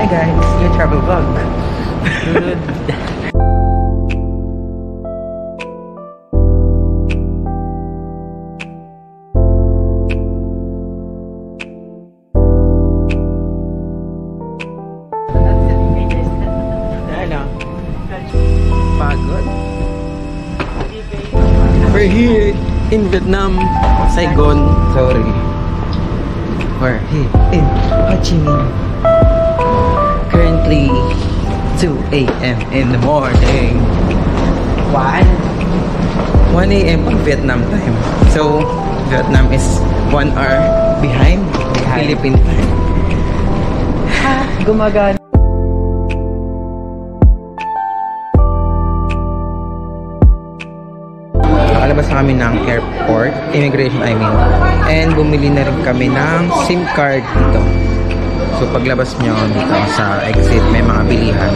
guys, your travel vlog. Good. Pagod. We're here in Vietnam, Saigon. Sorry. We're here in Ho Chi Minh. Currently 2 a.m. in the morning. 1 a.m. Vietnam time. So Vietnam is 1 hour behind Philippine time. Gumagana. Nakalabas na kami ng airport, immigration I mean, and bumili na rin kami ng SIM card dito. So paglabas nyo dito sa exit, may mga bilihan.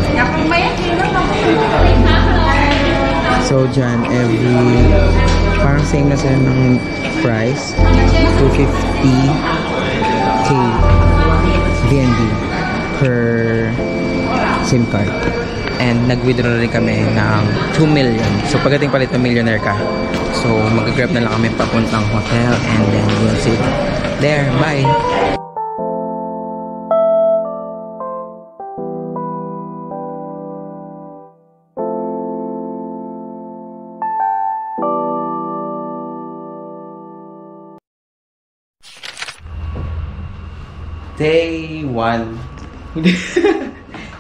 So dyan, parang same na sila ng price, 250k VND per SIM card. And nag-withdraw rin kami ng 2 million. So pagdating palit na millionaire ka, so mag-grab na lang kami papuntang hotel and then we'll see there. Bye! Day 1.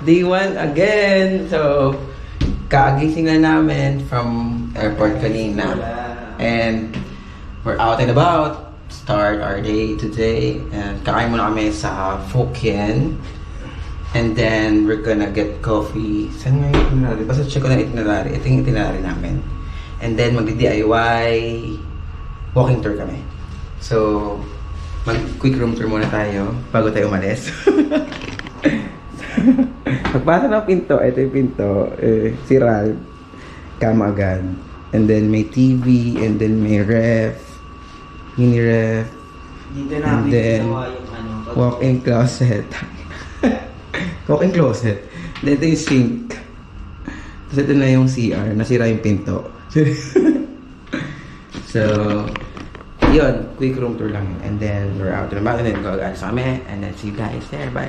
Day 1 again. So, kaagising na namin from airport kanina. And we're out and about. Start our day today. And kakain muna kami sa Pho Quien. And then we're gonna get coffee. Saan nga yung itinerary? Basta check ko na itinerary. Ito yung itinerary namin. And then magdi-DIY walking tour kami. So, mag-quick room tour muna tayo bago tayo umalis. Pagpasok ng pinto, ito yung pinto, si Ralph, kama agad. And then may TV, and then may ref, mini ref, and then walk-in closet. Walk-in closet. Then ito yung sink. Tapos ito na yung CR, nasira yung pinto. So, yun, quick room tour lang. And then we're out and about, and then go-agas kami, and then see you guys there. Bye!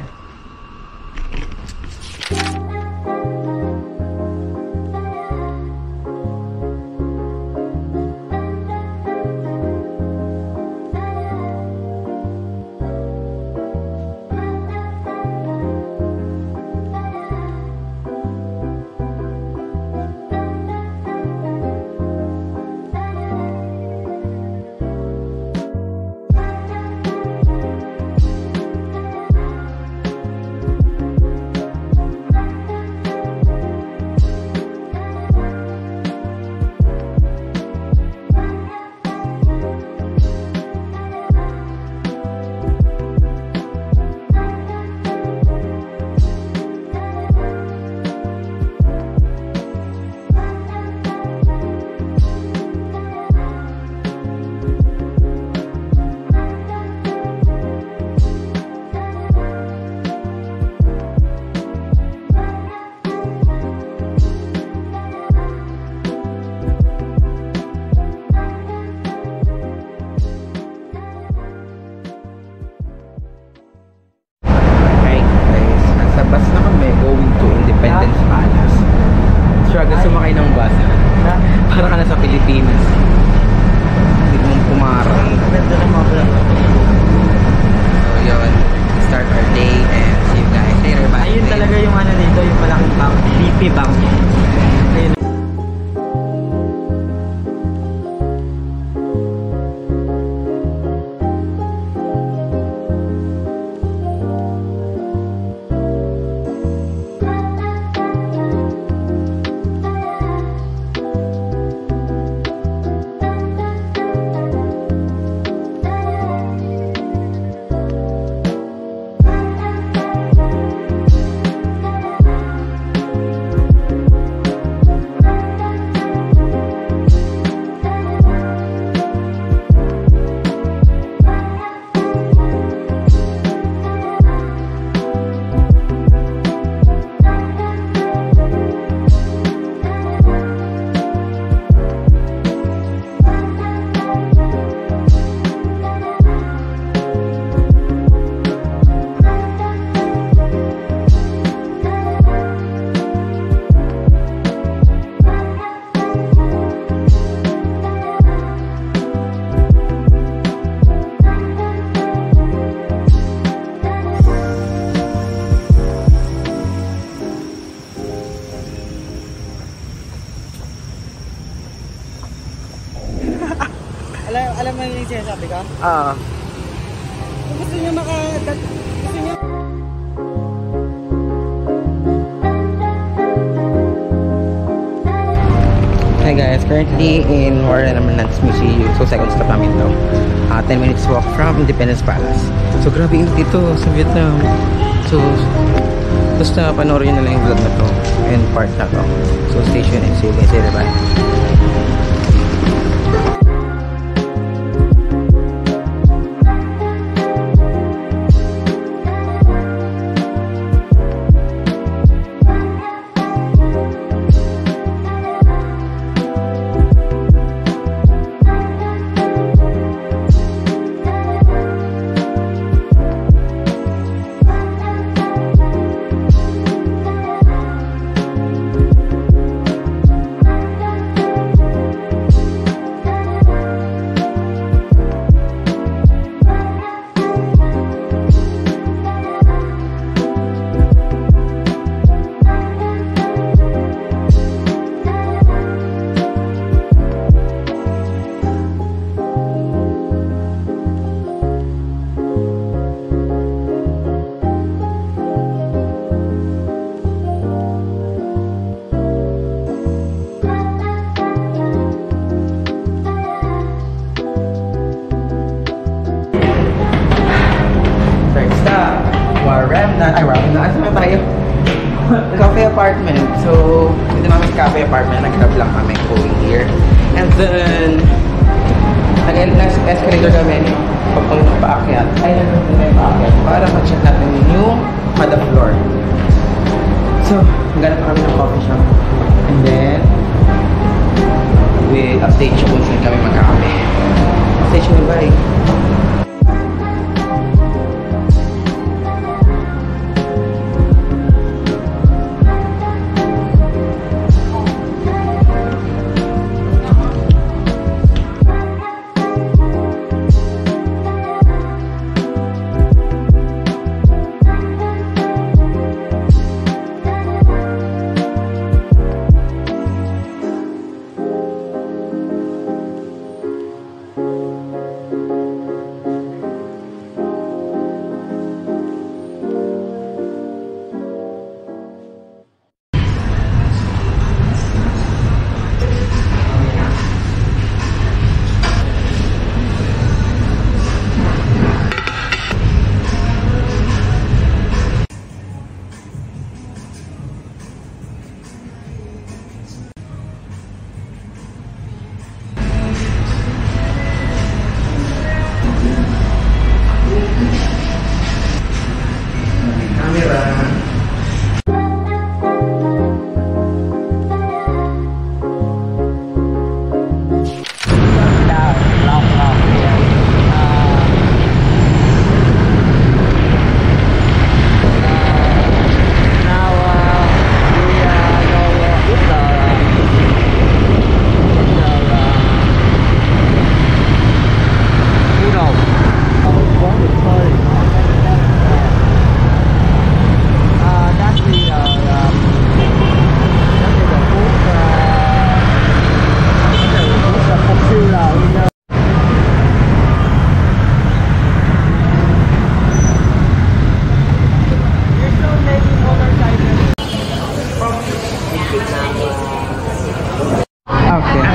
Sumakay ng bus. Para ka na sa Pilipinas. Hindi mong pumarang. So yun, start our day and see you guys later. Bye. Ayun talaga yung ano dito, yung malaking bank, BP Bank. Ayun. Dati ka? Oo. Kung gusto nyo gusto nyo... Hi guys, currently in Warren Eminence Museum. So second stop namin to. 10 minutes walk from Independence Palace. So grabe yung dito sa Vietnam. So basta panoorin na lang yung vlog na to and part na to. So stay tuned and see you guys later. Bye. Warren na. Ano tayo? Cafe apartment. So, dito namin sa cafe apartment. Nag-grab lang kami going here. And then, nag-escalator kami. Papunta paakyat. Ay, nag-escalator paakyat. Para ma-check natin yung kada floor. So, maghanap pa kami ng coffee shop. And then, we update you kung saan kami magkakape. Update you, bye.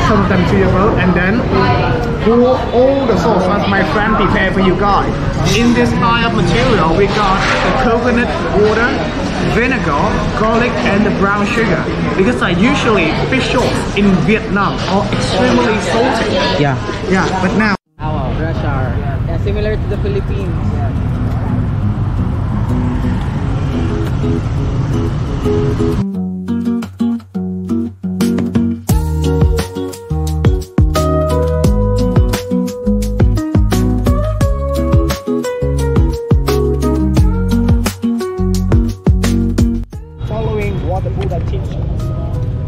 Some of them to your boat and then pour all the sauce as my friend prepared for you guys. In this pile of material we got the coconut water, vinegar, garlic and the brown sugar. Because usually fish sauce in Vietnam are extremely salty. Yeah. Yeah, but now Fresh are. Yeah, similar to the Philippines.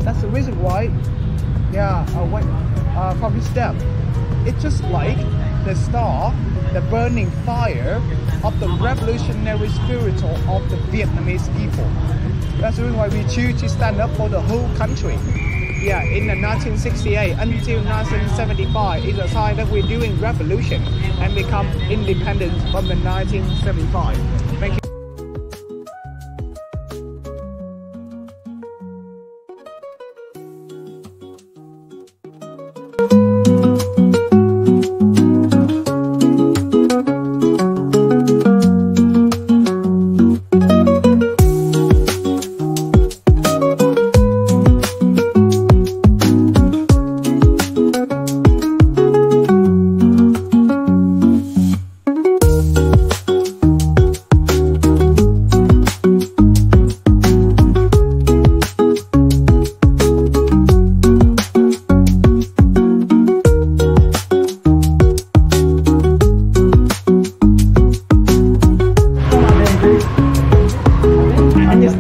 That's the reason why, from this step, it's just like the star, the burning fire of the revolutionary spirit of the Vietnamese people. That's the reason why we choose to stand up for the whole country. Yeah, in the 1968 until 1975 is a sign that we're doing revolution and become independent from the 1975. Thank you.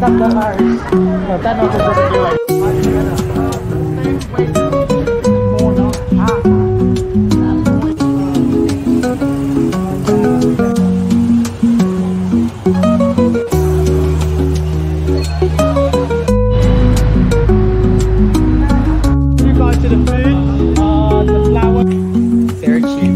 Stop the cars. No, tanong ko sa dila. You go to the food, the flower. Very cheap.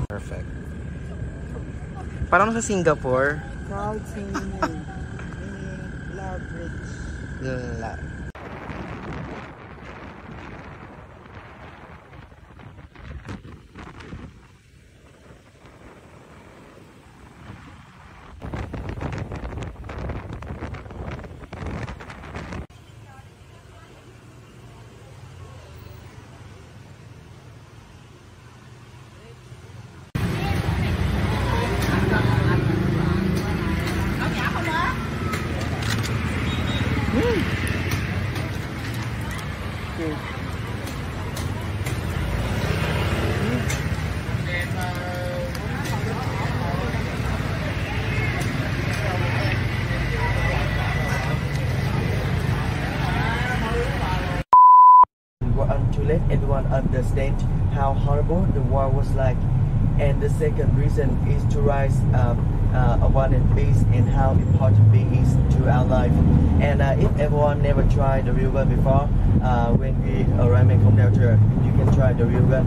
Perfect. Parang sa Singapore. Proud singing. Love rich. To let everyone understand how horrible the war was like, and the second reason is to rise one and peace and how important peace is to our life. And if everyone never tried the river before, when we arrive in Mekongdelta, you can try the river.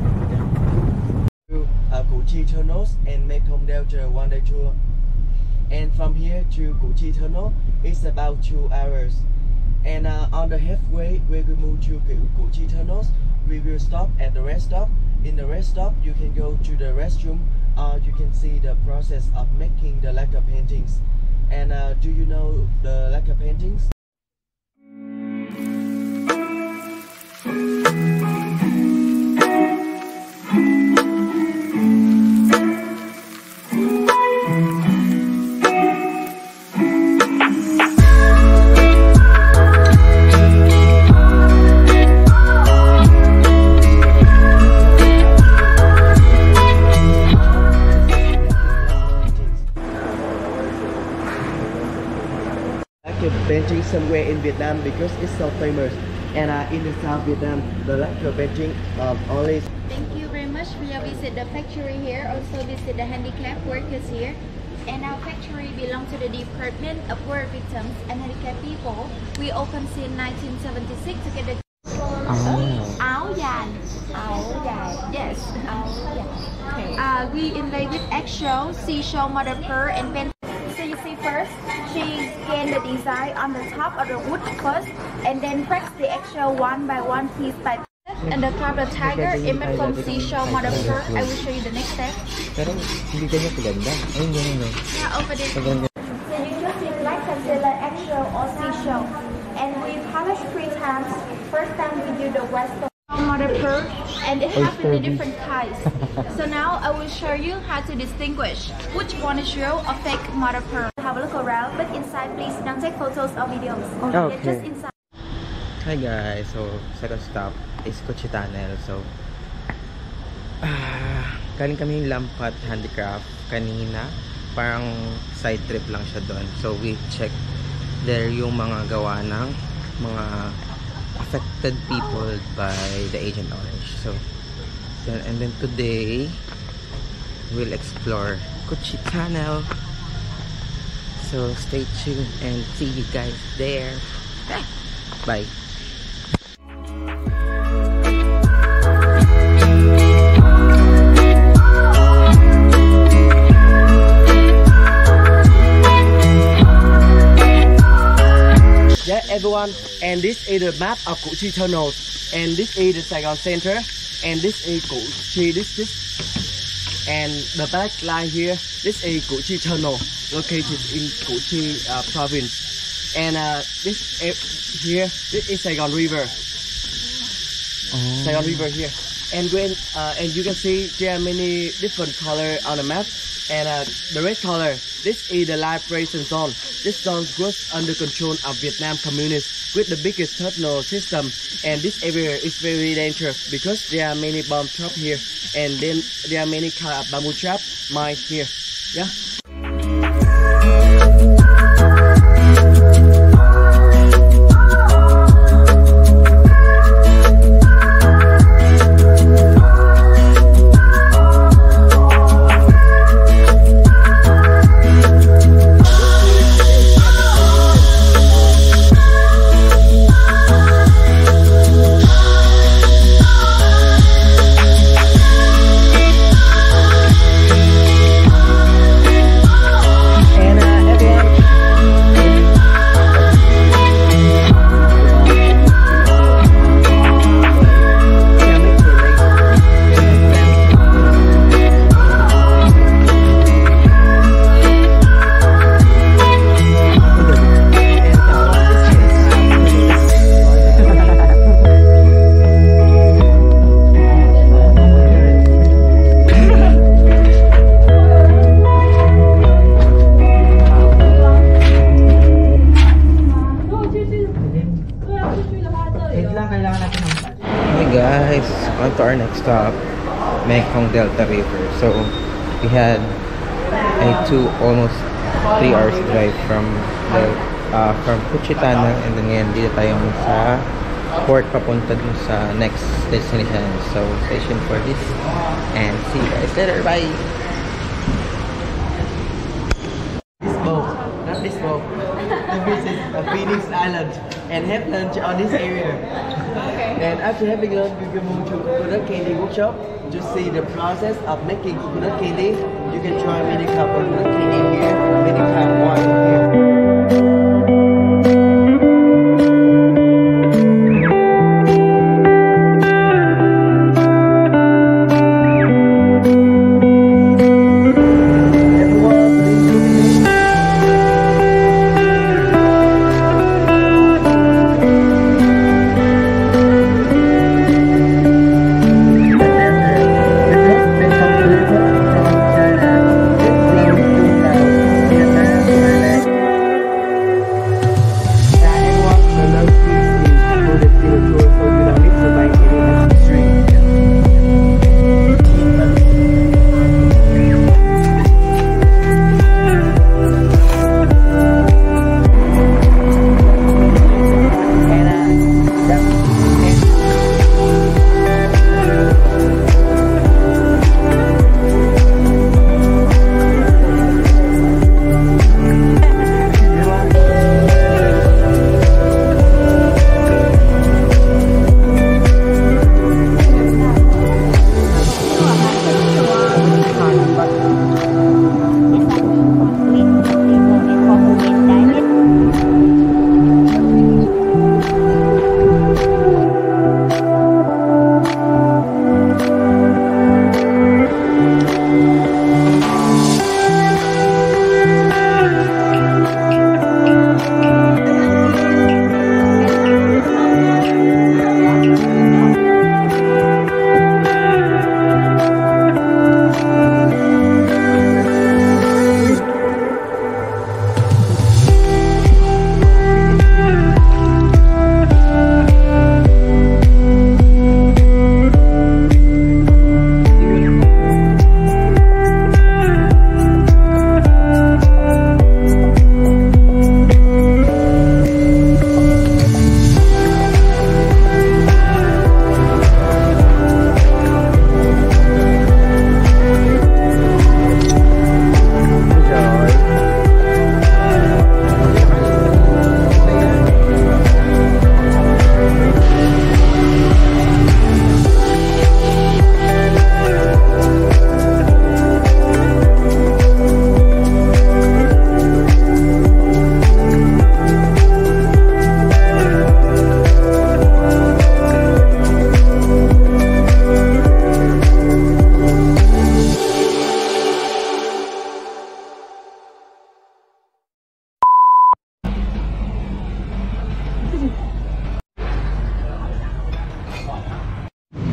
To Củ Chi tunnels and Mekongdelta one-day tour. And from here to Củ Chi tunnel, it's about 2 hours. And on the halfway, when we move to Củ Chi tunnels, we will stop at the rest stop. In the rest stop, you can go to the restroom, or you can see the process of making the lacquer paintings. And do you know the lacquer paintings? Painting somewhere in Vietnam because it's so famous, and in the South Vietnam the lacquer painting only. Thank you very much. We have visit the factory here, also visit the handicapped workers here. And our factory belongs to the Department of War Victims and Handicapped People. We opened since 1976 together. Áo dài. Yes. We inlay with eggshell, seashell, mother of pearl, and pen. So you see first, she scanned the design on the top of the wood first, and then press the eggshell one by one, piece by piece. And the carpet tiger, image from seashell mother pearl. I will show you the next step. Pero hindi ganyan kaganda. Ayun, ganyan, no? Yeah, over there. Sobrang So you just see black concealer, eggshell or seashell. And we polish 3 times. First time we do the western mother pearl, and it has really different kinds. So now I will show you how to distinguish which one is real or fake mother pearl. Have a look around, but inside please don't take photos or videos. Okay. Just inside. Hi guys, so second stop is Cuchi Tunnel. So galing kami yung Lampat Handicraft kanina, parang side trip lang siya doon. So we check there yung mga gawa ng mga affected people by the Agent Orange. So and then today we'll explore Cuchi Tunnel. So stay tuned and see you guys there. Bye. Yeah, everyone, and this is the map of Củ Chi Tunnel, and this is the Saigon Center, and this is Củ Chi district, and the black line here, this is Củ Chi Tunnel, located in Củ Chi province, and this here, this is Saigon River, Saigon River here, and when and you can see there are many different color on the map. And the red color, this is the liberation zone. This zone was under control of Vietnam communists with the biggest tunnel system. And this area is very dangerous because there are many bomb traps here. And then there are many kind of bamboo trap mines here. Yeah. Guys, on to our next stop, Mekong Delta River. So we had a almost 3 hours drive from Cuchi Tunnel, and then ngayon dito tayo sa port papunta dun sa next destination. So stay tuned for this and see you guys later. Bye. This boat, not this boat. To visit Phoenix Island and have lunch on this area. Okay. And after having lunch, you can move to coconut candy workshop to see the process of making coconut candy. You can try many cup coconut candy here, many cup wine here.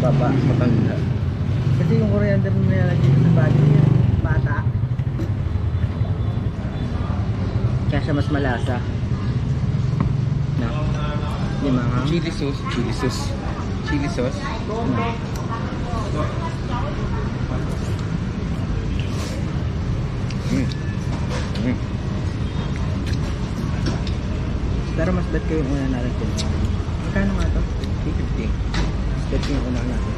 mataba. Matanda. Kasi yung coriander na nilalagay sa bali, yung bata. Kaya siya mas malasa. Na. Yung mga Chili sauce. Chili sauce. Chili sauce. pero mas bet ko yung una natin. Magkano nga to? 250. Mas bet ko yung una natin.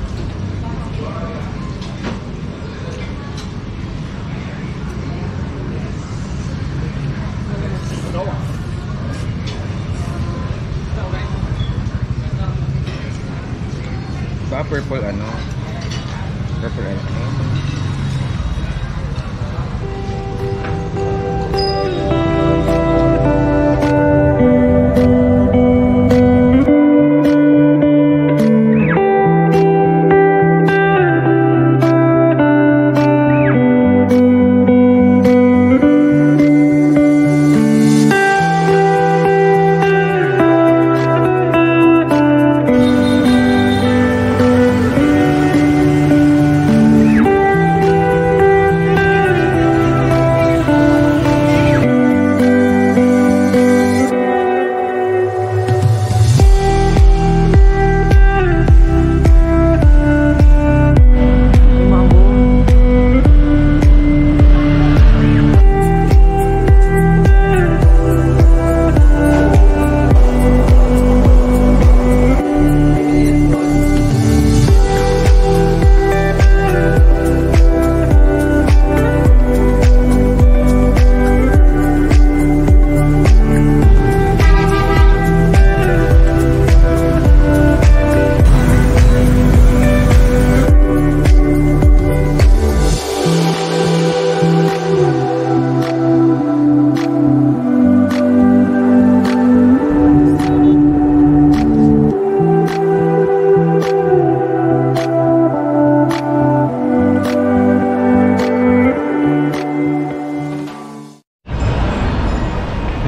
Ba purple ano? Purple ano?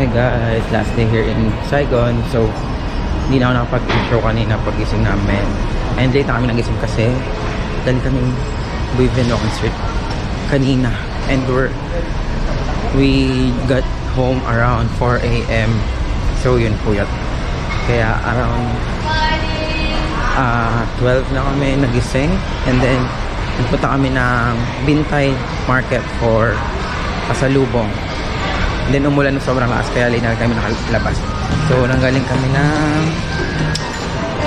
Hi guys, last day here in Saigon. So, hindi na ako nakapag-intro kanina pag-gising namin. And late na kami nagising kasi dahil kami Buivino concert kanina. And we got home around 4 AM. So, yun po yun. Kaya around 12 na kami nagising. And then, nagpunta kami ng Bintay Market for pasalubong. Then umulan na sobrang lakas kaya late na kami nakalabas. So nanggaling kami ng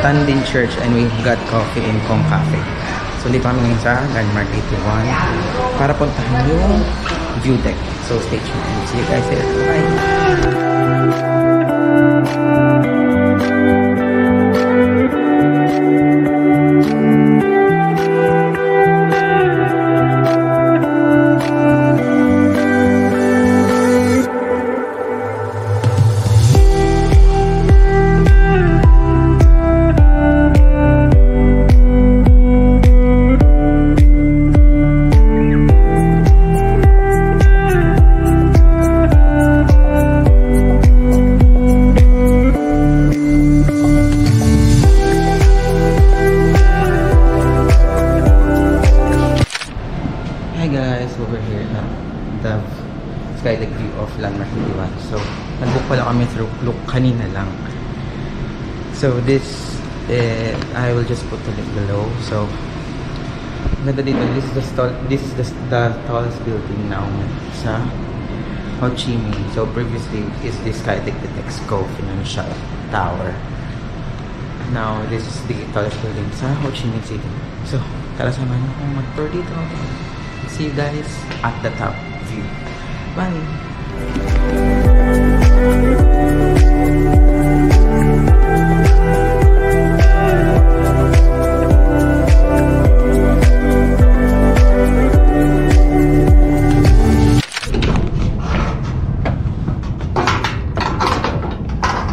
Tandin Church and we got coffee in Kong Cafe. So dito kami ngayon sa Landmark 81 para puntahan yung view deck. So stay tuned. See you guys there. Bye! Over here na the skydeck view of Landmark 81. So, nag-book pala kami through Klook kanina lang. So, this I will just put the link below. So, ganda dito. This is the tallest building now sa Ho Chi Minh. So, previously is the Skydeck Texco Financial Tower. Now, this is the tallest building sa Ho Chi Minh City. So, tara samahan niyo kung mag-tour dito. See you guys at the top view. Bye!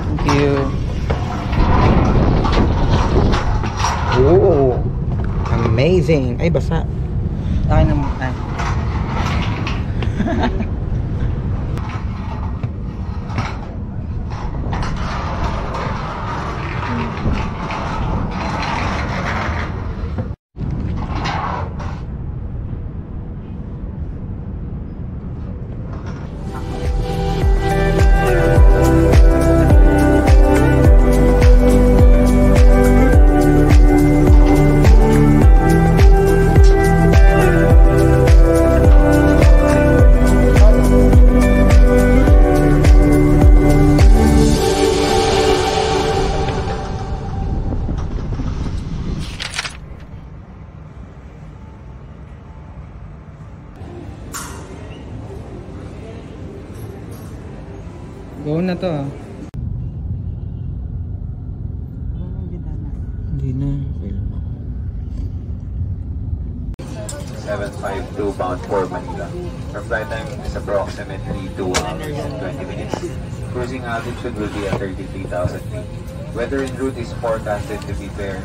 Thank you. Oh, amazing! Ay, basa. Akin naman. Go na to ah. Hindi na. 752 bound for Manila. Our flight time is approximately 2 hours and 20 minutes. Cruising altitude will be at 33,000 feet. Weather en route is forecasted to be fair